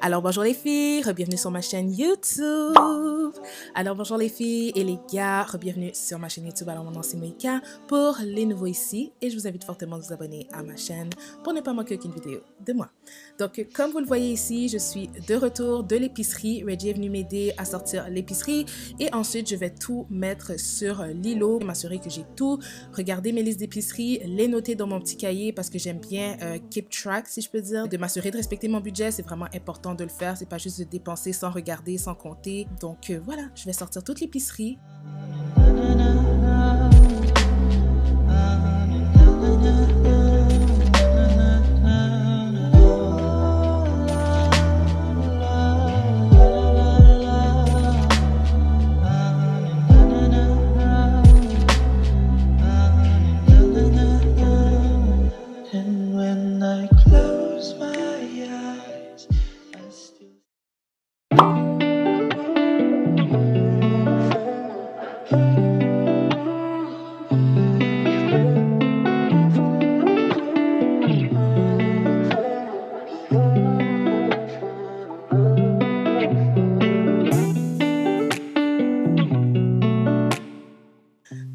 Alors bonjour les filles, bienvenue sur ma chaîne YouTube. Alors bonjour les filles et les gars, bienvenue sur ma chaîne YouTube. Alors mon nom c'est Moïka pour les nouveaux ici et je vous invite fortement à vous abonner à ma chaîne pour ne pas manquer aucune vidéo de moi. Donc comme vous le voyez ici, je suis de retour de l'épicerie. Reggie est venu m'aider à sortir l'épicerie et ensuite je vais tout mettre sur Lilo, m'assurer que j'ai tout regardé mes listes d'épicerie, les noter dans mon petit cahier parce que j'aime bien keep track si je peux dire, de m'assurer de respecter mon budget. C'est vraiment important de le faire, c'est pas juste de dépenser sans regarder, sans compter. Donc voilà, je vais sortir toute l'épicerie.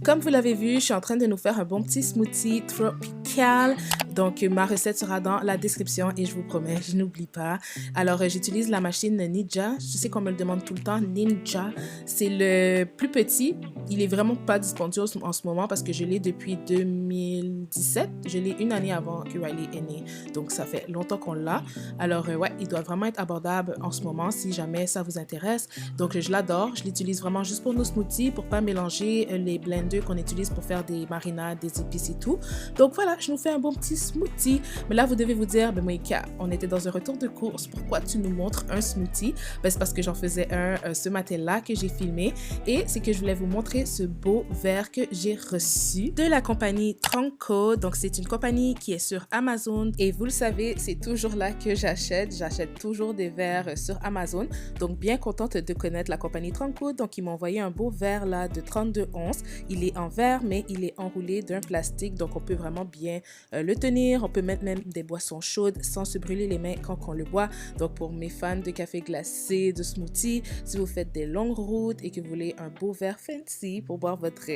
Comme vous l'avez vu, je suis en train de nous faire un bon petit smoothie tropical. Donc, ma recette sera dans la description et je vous promets, je n'oublie pas. Alors, j'utilise la machine Ninja. Je sais qu'on me le demande tout le temps, Ninja. C'est le plus petit. Il est vraiment pas disponible en ce moment parce que je l'ai depuis 2017. Je l'ai une année avant que Riley est né. Donc, ça fait longtemps qu'on l'a. Alors, ouais, il doit vraiment être abordable en ce moment si jamais ça vous intéresse. Donc, je l'adore. Je l'utilise vraiment juste pour nos smoothies, pour pas mélanger les blenders qu'on utilise pour faire des marinades, des épices et tout. Donc, voilà, je nous fais un bon petit smoothie. Mais là, vous devez vous dire, ben Moïka, on était dans un retour de course. Pourquoi tu nous montres un smoothie? Ben, c'est parce que j'en faisais un ce matin-là que j'ai filmé. Et c'est que je voulais vous montrer ce beau verre que j'ai reçu de la compagnie Tronco. Donc, c'est une compagnie qui est sur Amazon. Et vous le savez, c'est toujours là que j'achète. J'achète toujours des verres sur Amazon. Donc, bien contente de connaître la compagnie Tronco. Donc, ils m'ont envoyé un beau verre là de 32 onces. Il est en verre, mais il est enroulé d'un plastique. Donc, on peut vraiment bien le tenir. On peut mettre même des boissons chaudes sans se brûler les mains quand on le boit. Donc, pour mes fans de café glacé, de smoothie, si vous faites des longues routes et que vous voulez un beau verre fancy pour boire votre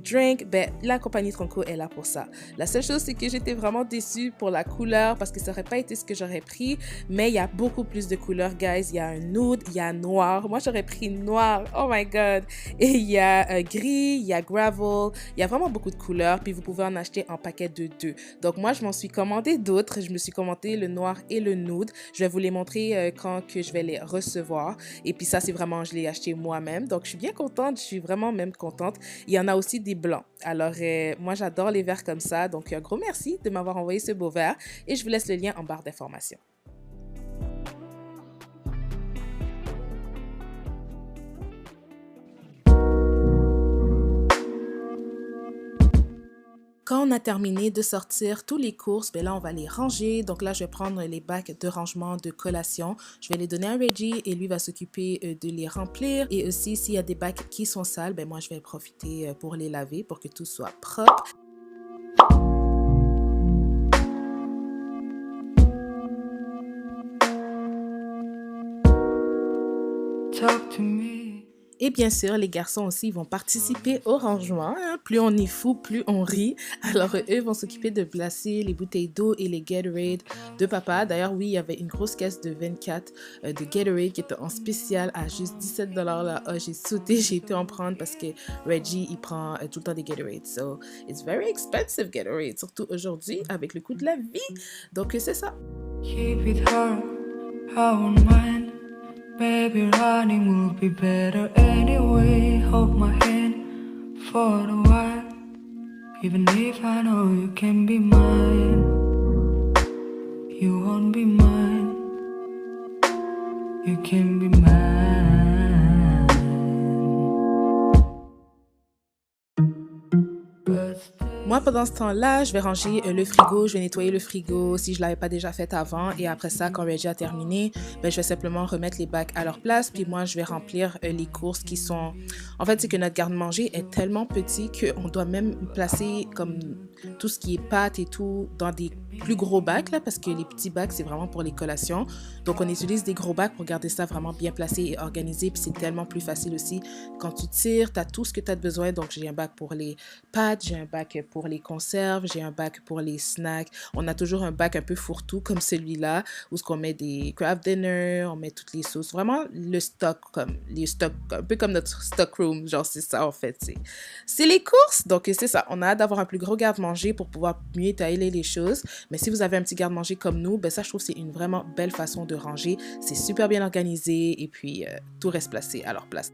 drink, ben, la compagnie Tronco est là pour ça. La seule chose, c'est que j'étais vraiment déçue pour la couleur parce que ça n'aurait pas été ce que j'aurais pris, mais il y a beaucoup plus de couleurs, guys. Il y a un nude, il y a noir. Moi, j'aurais pris noir. Oh my God! Et il y a gris, il y a gravel. Il y a vraiment beaucoup de couleurs, puis vous pouvez en acheter en paquet de 2. Donc, moi, je m'en suis commandé d'autres. Je me suis commandé le noir et le nude. Je vais vous les montrer quand que je vais les recevoir. Et puis ça, c'est vraiment, je l'ai acheté moi-même. Donc, je suis bien contente. Je suis vraiment même contente. Il y en a aussi des blancs. Alors, moi, j'adore les verres comme ça. Donc, un gros merci de m'avoir envoyé ce beau verre. Et je vous laisse le lien en barre d'informations. Quand on a terminé de sortir tous les courses, ben là, on va les ranger. Donc là, je vais prendre les bacs de rangement de collation. Je vais les donner à Reggie et lui va s'occuper de les remplir. Et aussi, s'il y a des bacs qui sont sales, ben moi, je vais profiter pour les laver pour que tout soit propre. Talk to me. Et bien sûr, les garçons aussi vont participer au rangement. Hein. Plus on est fou, plus on rit. Alors, eux vont s'occuper de placer les bouteilles d'eau et les Gatorade de papa. D'ailleurs, oui, il y avait une grosse caisse de 24 de Gatorade qui était en spécial à juste 17 $ là. Oh, j'ai sauté, j'ai été en prendre parce que Reggie, il prend tout le temps des Gatorade. So, it's very expensive Gatorade, surtout aujourd'hui avec le coût de la vie. Donc, c'est ça. Keep it her own mind. Baby, running will be better anyway. Hold my hand for a while. Even if I know you can be mine, you won't be mine. You can be mine. Moi, pendant ce temps-là, je vais ranger le frigo, je vais nettoyer le frigo si je ne l'avais pas déjà fait avant. Et après ça, quand Reggie a terminé, ben, je vais simplement remettre les bacs à leur place. Puis moi, je vais remplir les courses qui sont... En fait, c'est que notre garde-manger est tellement petit qu'on doit même placer comme tout ce qui est pâtes et tout dans des plus gros bacs là, parce que les petits bacs, c'est vraiment pour les collations. Donc, on utilise des gros bacs pour garder ça vraiment bien placé et organisé. Puis, c'est tellement plus facile aussi. Quand tu tires, tu as tout ce que tu as besoin. Donc, j'ai un bac pour les pâtes, j'ai un bac pour les conserves, j'ai un bac pour les snacks. On a toujours un bac un peu fourre-tout comme celui-là, où ce qu'on met des craft dinner, on met toutes les sauces. Vraiment, le stock, comme les stocks, un peu comme notre stock room. Genre, c'est ça, en fait. C'est les courses. Donc, c'est ça. On a hâte d'avoir un plus gros garde-manger pour pouvoir mieux étaler les choses. Mais si vous avez un petit garde-manger comme nous, ben ça, je trouve que c'est une vraiment belle façon de ranger. C'est super bien organisé et puis tout reste placé à leur place.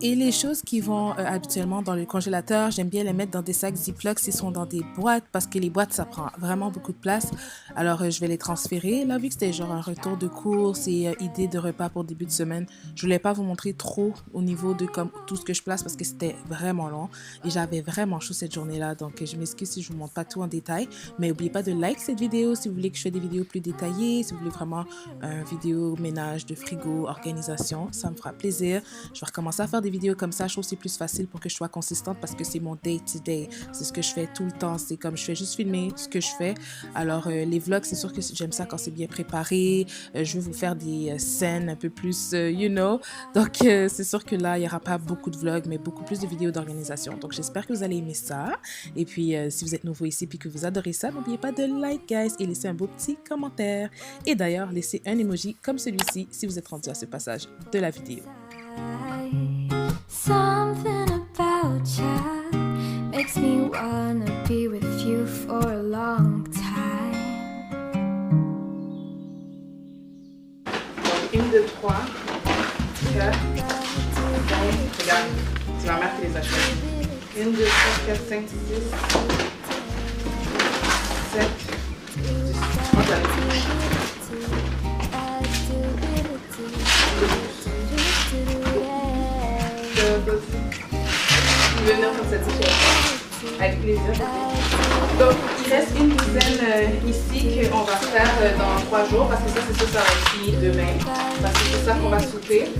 Et les choses qui vont habituellement dans le congélateur, j'aime bien les mettre dans des sacs Ziploc s'ils sont dans des boîtes parce que les boîtes, ça prend vraiment beaucoup de place. Alors, je vais les transférer. Là, vu que c'était genre un retour de course et idée de repas pour début de semaine, je voulais pas vous montrer trop au niveau de comme tout ce que je place parce que c'était vraiment long et j'avais vraiment chaud cette journée-là. Donc, je m'excuse si je vous montre pas tout en détail. Mais n'oubliez pas de like cette vidéo si vous voulez que je fasse des vidéos plus détaillées, si vous voulez vraiment une vidéo ménage de frigo, organisation, ça me fera plaisir. Je vais recommencer à faire des vidéos comme ça, je trouve que c'est plus facile pour que je sois consistante parce que c'est mon day-to-day. C'est ce que je fais tout le temps. C'est comme je fais juste filmer ce que je fais. Alors, les vlogs, c'est sûr que j'aime ça quand c'est bien préparé. Je veux vous faire des scènes un peu plus, you know. Donc, c'est sûr que là, il n'y aura pas beaucoup de vlogs, mais beaucoup plus de vidéos d'organisation. Donc, j'espère que vous allez aimer ça. Et puis, si vous êtes nouveau ici et que vous adorez ça, n'oubliez pas de like, guys, et laisser un beau petit commentaire. Et d'ailleurs, laissez un emoji comme celui-ci si vous êtes rendu à ce passage de la vidéo. Something about you makes me wanna be with you for a long time. Donc, 1, 2, 3, 4, 5, regarde, c'est ma mère qui les a choisis. 1, 2, 3, 4, 5, 6, 7, 10. Moi, j'en ai venir pour cette situation. Avec plaisir. Donc, il reste une douzaine ici qu'on va faire dans 3 jours parce que ça, c'est ça, ça va être fini demain. Parce que c'est ça qu'on va souper.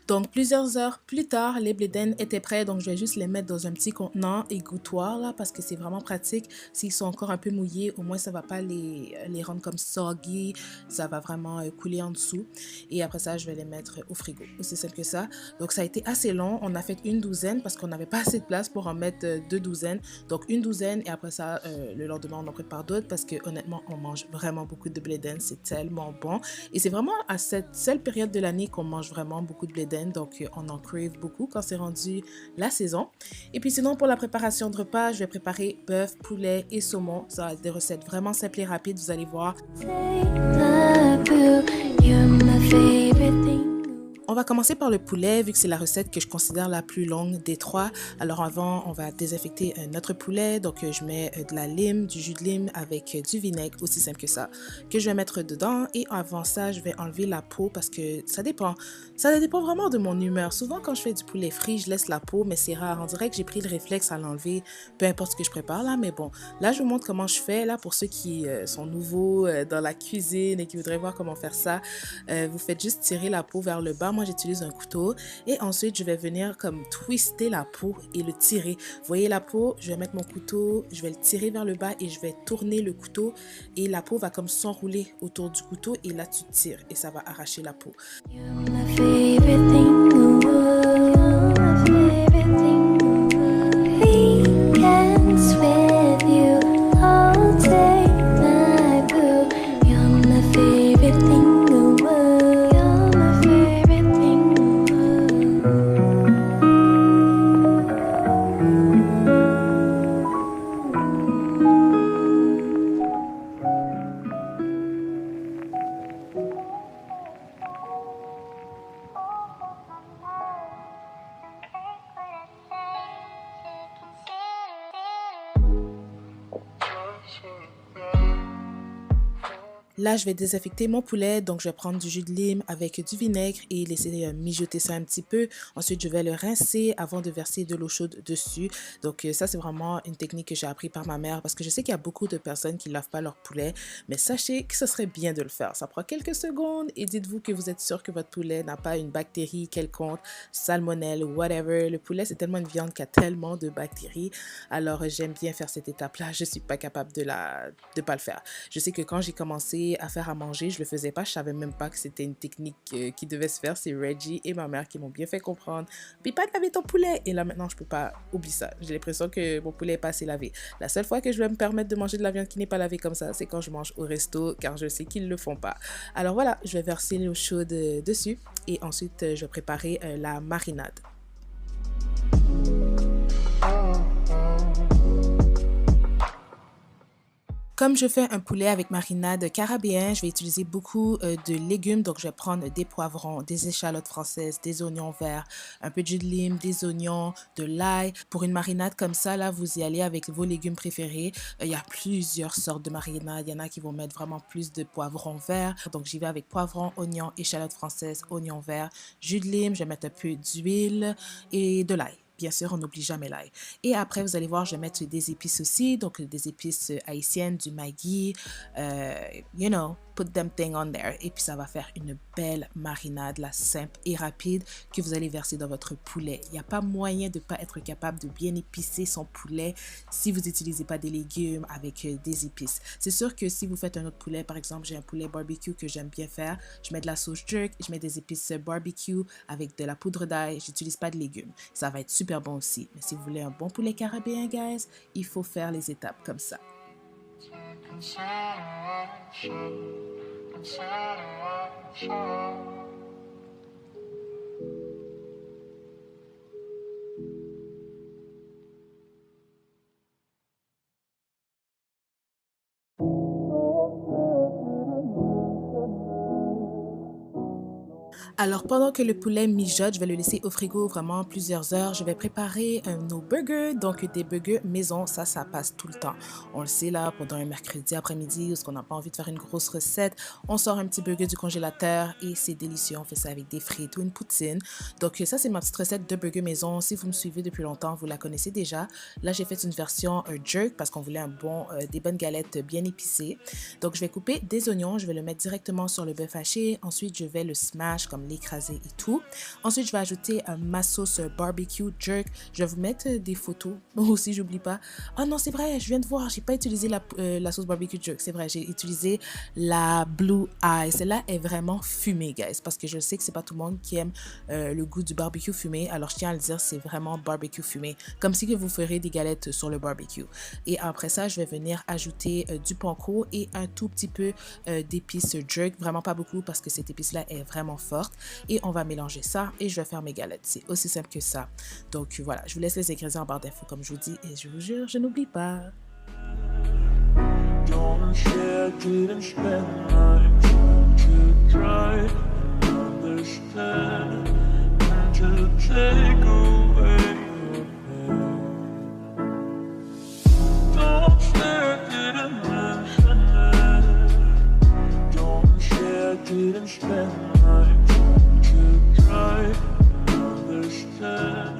Donc, plusieurs heures plus tard, les blé d'Inde étaient prêts. Donc, je vais juste les mettre dans un petit contenant égouttoir là parce que c'est vraiment pratique. S'ils sont encore un peu mouillés, au moins, ça ne va pas les rendre comme soggy. Ça va vraiment couler en dessous. Et après ça, je vais les mettre au frigo. Aussi simple que ça. Donc, ça a été assez long. On a fait une douzaine parce qu'on n'avait pas assez de place pour en mettre 2 douzaines. Donc, une douzaine et après ça, le lendemain, on en prépare d'autres parce que honnêtement, on mange vraiment beaucoup de blé d'Inde. C'est tellement bon. Et c'est vraiment à cette seule période de l'année qu'on mange vraiment beaucoup de blé d'Inde. Donc, on en crave beaucoup quand c'est rendu la saison. Et puis sinon, pour la préparation de repas, je vais préparer bœuf, poulet et saumon. Ça va être des recettes vraiment simples et rapides, vous allez voir. On va commencer par le poulet, vu que c'est la recette que je considère la plus longue des 3. Alors avant, on va désinfecter notre poulet. Donc, je mets de la lime, du jus de lime avec du vinaigre, aussi simple que ça, que je vais mettre dedans. Et avant ça, je vais enlever la peau parce que ça dépend. Ça dépend vraiment de mon humeur. Souvent, quand je fais du poulet frit, je laisse la peau, mais c'est rare. On dirait que j'ai pris le réflexe à l'enlever, peu importe ce que je prépare là. Mais bon, là, je vous montre comment je fais. Là, pour ceux qui sont nouveaux dans la cuisine et qui voudraient voir comment faire ça, vous faites juste tirer la peau vers le bas. Moi, j'utilise un couteau et ensuite, je vais venir comme twister la peau et le tirer. Vous voyez la peau, je vais mettre mon couteau, je vais le tirer vers le bas et je vais tourner le couteau et la peau va comme s'enrouler autour du couteau et là, tu tires et ça va arracher la peau. Là, je vais désinfecter mon poulet, donc je vais prendre du jus de lime avec du vinaigre et laisser mijoter ça un petit peu. Ensuite, je vais le rincer avant de verser de l'eau chaude dessus. Donc ça, c'est vraiment une technique que j'ai appris par ma mère parce que je sais qu'il y a beaucoup de personnes qui ne lavent pas leur poulet, mais sachez que ce serait bien de le faire. Ça prend quelques secondes et dites-vous que vous êtes sûr que votre poulet n'a pas une bactérie quelconque, salmonelle ou whatever. Le poulet, c'est tellement une viande qui a tellement de bactéries. Alors, j'aime bien faire cette étape-là. Je ne suis pas capable de pas le faire. Je sais que quand j'ai commencé à faire à manger, je le faisais pas. Je savais même pas que c'était une technique qui devait se faire. C'est Reggie et ma mère qui m'ont bien fait comprendre. Puis pas de laver ton poulet. Et là, maintenant, je peux pas oublier ça. J'ai l'impression que mon poulet est pas assez lavé. La seule fois que je vais me permettre de manger de la viande qui n'est pas lavée comme ça, c'est quand je mange au resto, car je sais qu'ils le font pas. Alors voilà, je vais verser l'eau chaude dessus et ensuite, je vais préparer la marinade. Comme je fais un poulet avec marinade caribéen, je vais utiliser beaucoup de légumes. Donc, je vais prendre des poivrons, des échalotes françaises, des oignons verts, un peu de jus de lime, des oignons, de l'ail. Pour une marinade comme ça, là, vous y allez avec vos légumes préférés. Il y a plusieurs sortes de marinades. Il y en a qui vont mettre vraiment plus de poivrons verts. Donc, j'y vais avec poivrons, oignons, échalotes françaises, oignons verts, jus de lime. Je vais mettre un peu d'huile et de l'ail. Bien sûr, on n'oublie jamais l'ail. Et après, vous allez voir, je vais mettre des épices aussi, donc des épices haïtiennes, du Maggi, you know, put them thing on there. Et puis, ça va faire une belle marinade, là, simple et rapide, que vous allez verser dans votre poulet. Il n'y a pas moyen de ne pas être capable de bien épicer son poulet si vous n'utilisez pas des légumes avec des épices. C'est sûr que si vous faites un autre poulet, par exemple, j'ai un poulet barbecue que j'aime bien faire, je mets de la sauce jerk, je mets des épices barbecue avec de la poudre d'ail, j'utilise pas de légumes. Ça va être super bon aussi. Mais si vous voulez un bon poulet caribéen, guys, il faut faire les étapes comme ça. Alors, pendant que le poulet mijote, je vais le laisser au frigo vraiment plusieurs heures. Je vais préparer nos burgers, donc des burgers maison. Ça passe tout le temps. On le sait là, pendant un mercredi après-midi, où on n'a pas envie de faire une grosse recette, on sort un petit burger du congélateur et c'est délicieux. On fait ça avec des frites ou une poutine. Donc, ça, c'est ma petite recette de burger maison. Si vous me suivez depuis longtemps, vous la connaissez déjà. Là, j'ai fait une version jerk parce qu'on voulait des bonnes galettes bien épicées. Donc, je vais couper des oignons. Je vais le mettre directement sur le bœuf haché. Ensuite, je vais le smash comme l'écraser et tout. Ensuite, je vais ajouter ma sauce barbecue jerk. Je vais vous mettre des photos aussi, j'oublie pas. Oh non, c'est vrai, je viens de voir, j'ai pas utilisé la sauce barbecue jerk. C'est vrai, j'ai utilisé la Blue Eye. Celle-là est vraiment fumée, guys, parce que je sais que c'est pas tout le monde qui aime le goût du barbecue fumé. Alors, je tiens à le dire, c'est vraiment barbecue fumé. Comme si que vous ferez des galettes sur le barbecue. Et après ça, je vais venir ajouter du panko et un tout petit peu d'épices jerk. Vraiment pas beaucoup parce que cette épice-là est vraiment forte. Et on va mélanger ça et je vais faire mes galettes. C'est aussi simple que ça. Donc voilà, je vous laisse les ingrédients en barre d'infos comme je vous dis et je vous jure, je n'oublie pas. Don't share, didn't spend my time to try and understand and to take away your pain. Don't share, didn't mention it. Don't share, didn't spend my time to try and understand.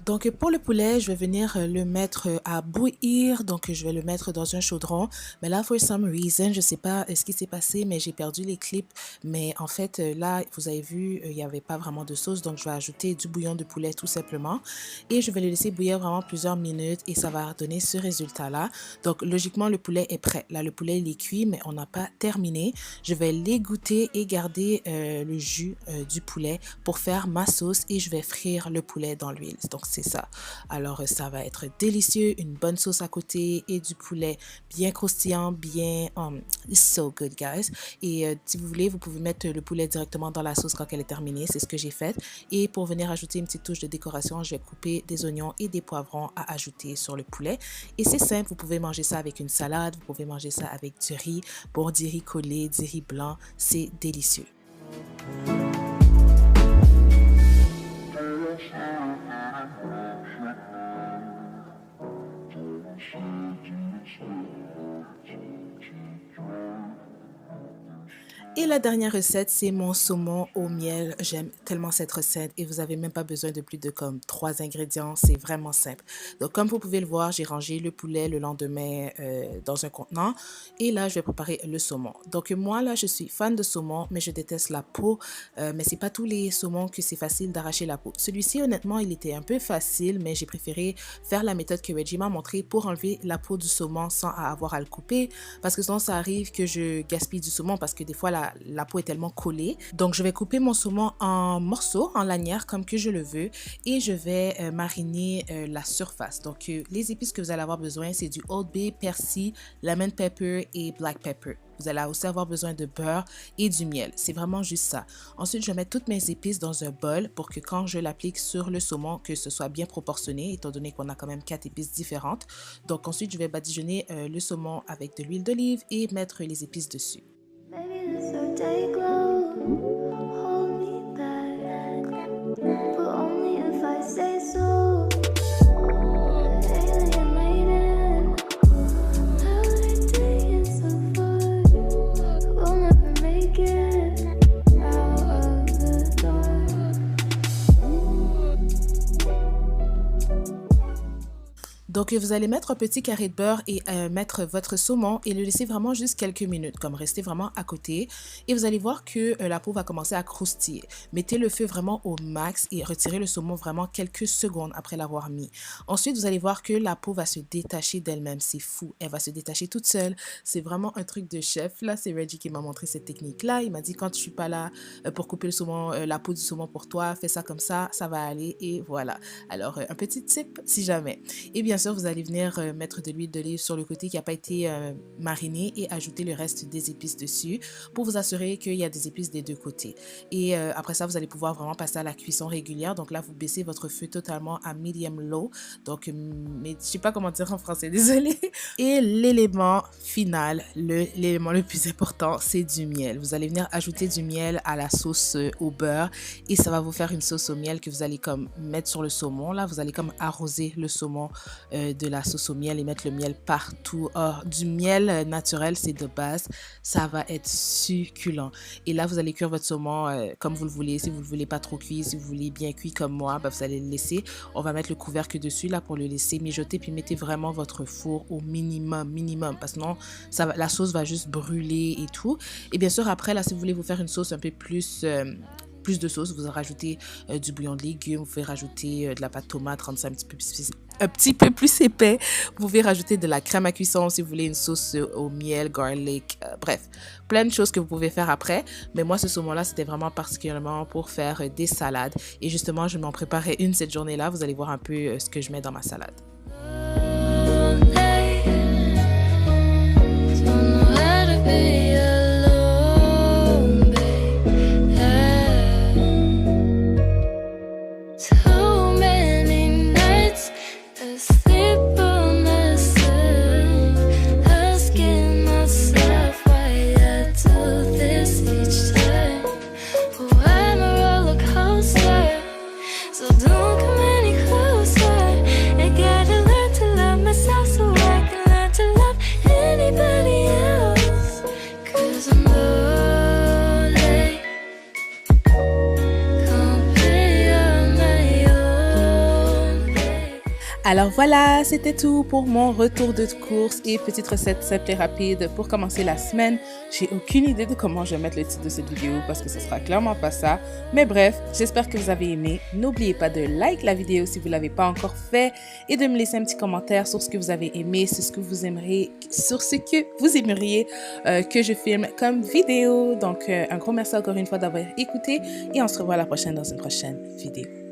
Donc pour le poulet, je vais venir le mettre à bouillir, donc je vais le mettre dans un chaudron. Mais là, for some reason, je sais pas ce qui s'est passé, mais j'ai perdu les clips. Mais en fait, là, vous avez vu, il n'y avait pas vraiment de sauce, donc je vais ajouter du bouillon de poulet tout simplement. Et je vais le laisser bouillir vraiment plusieurs minutes et ça va donner ce résultat-là. Donc logiquement, le poulet est prêt. Là, le poulet, il est cuit, mais on n'a pas terminé. Je vais l'égoutter et garder le jus du poulet pour faire ma sauce et je vais frire le poulet dans l'huile. Donc c'est ça. Alors ça va être délicieux, une bonne sauce à côté et du poulet bien croustillant, bien it's so good guys. Et si vous voulez, vous pouvez mettre le poulet directement dans la sauce quand elle est terminée, c'est ce que j'ai fait. Et pour venir ajouter une petite touche de décoration, je vais couper des oignons et des poivrons à ajouter sur le poulet. Et c'est simple, vous pouvez manger ça avec une salade, vous pouvez manger ça avec du riz, bon, du riz collé, du riz blanc, c'est délicieux. Et la dernière recette, c'est mon saumon au miel. J'aime tellement cette recette et vous n'avez même pas besoin de plus de comme 3 ingrédients. C'est vraiment simple. Donc, comme vous pouvez le voir, j'ai rangé le poulet le lendemain dans un contenant. Et là, je vais préparer le saumon. Donc, moi, là, je suis fan de saumon, mais je déteste la peau. Mais c'est pas tous les saumons que c'est facile d'arracher la peau. Celui-ci, honnêtement, il était un peu facile, mais j'ai préféré faire la méthode que Reggie m'a montrée pour enlever la peau du saumon sans avoir à le couper. Parce que sinon, ça arrive que je gaspille du saumon parce que des fois, la peau est tellement collée. Donc, je vais couper mon saumon en morceaux, en lanières, comme que je le veux. Et je vais mariner la surface. Donc, les épices que vous allez avoir besoin, c'est du Old Bay, persil, lemon pepper et black pepper. Vous allez aussi avoir besoin de beurre et du miel. C'est vraiment juste ça. Ensuite, je vais mettre toutes mes épices dans un bol pour que quand je l'applique sur le saumon, que ce soit bien proportionné, étant donné qu'on a quand même 4 épices différentes. Donc ensuite, je vais badigeonner le saumon avec de l'huile d'olive et mettre les épices dessus. Donc, vous allez mettre un petit carré de beurre et mettre votre saumon et le laisser vraiment juste quelques minutes, comme rester vraiment à côté. Et vous allez voir que la peau va commencer à croustiller. Mettez le feu vraiment au max et retirez le saumon vraiment quelques secondes après l'avoir mis. Ensuite, vous allez voir que la peau va se détacher d'elle-même. C'est fou, elle va se détacher toute seule. C'est vraiment un truc de chef. Là, c'est Reggie qui m'a montré cette technique-là. Il m'a dit, quand je suis pas là pour couper le saumon, la peau du saumon pour toi, fais ça comme ça va aller. Et voilà. Alors, un petit tip si jamais. Et bien sûr, vous allez venir mettre de l'huile d'olive sur le côté qui n'a pas été mariné et ajouter le reste des épices dessus pour vous assurer qu'il y a des épices des deux côtés. Et après ça, vous allez pouvoir vraiment passer à la cuisson régulière. Donc là, vous baissez votre feu totalement à medium low. Donc, mais je sais pas comment dire en français, désolé. Et l'élément final, l'élément le plus important, c'est du miel. Vous allez venir ajouter du miel à la sauce au beurre et ça va vous faire une sauce au miel que vous allez comme mettre sur le saumon. Là, vous allez comme arroser le saumon de la sauce au miel et mettre le miel partout. Or, du miel naturel, c'est de base. Ça va être succulent. Et là, vous allez cuire votre saumon comme vous le voulez. Si vous ne le voulez pas trop cuit, si vous voulez bien cuit comme moi, ben, vous allez le laisser. On va mettre le couvercle dessus là pour le laisser mijoter. Puis mettez vraiment votre four au minimum. Parce que sinon, la sauce va juste brûler et tout. Et bien sûr, après, là, si vous voulez vous faire une sauce un peu plus de sauce, vous rajoutez du bouillon de légumes, vous pouvez rajouter de la pâte tomate, rendre ça un petit peu plus épais. Vous pouvez rajouter de la crème à cuisson si vous voulez une sauce au miel, garlic, bref, plein de choses que vous pouvez faire après. Mais moi, ce saumon-là, c'était vraiment particulièrement pour faire des salades. Et justement, je m'en préparais une cette journée-là. Vous allez voir un peu ce que je mets dans ma salade. Alors voilà, c'était tout pour mon retour de course et petite recette simple et rapide pour commencer la semaine. J'ai aucune idée de comment je vais mettre le titre de cette vidéo parce que ce sera clairement pas ça. Mais bref, j'espère que vous avez aimé. N'oubliez pas de like la vidéo si vous ne l'avez pas encore fait et de me laisser un petit commentaire sur ce que vous avez aimé, sur ce que vous aimeriez que je filme comme vidéo. Donc un gros merci encore une fois d'avoir écouté et on se revoit la prochaine dans une prochaine vidéo.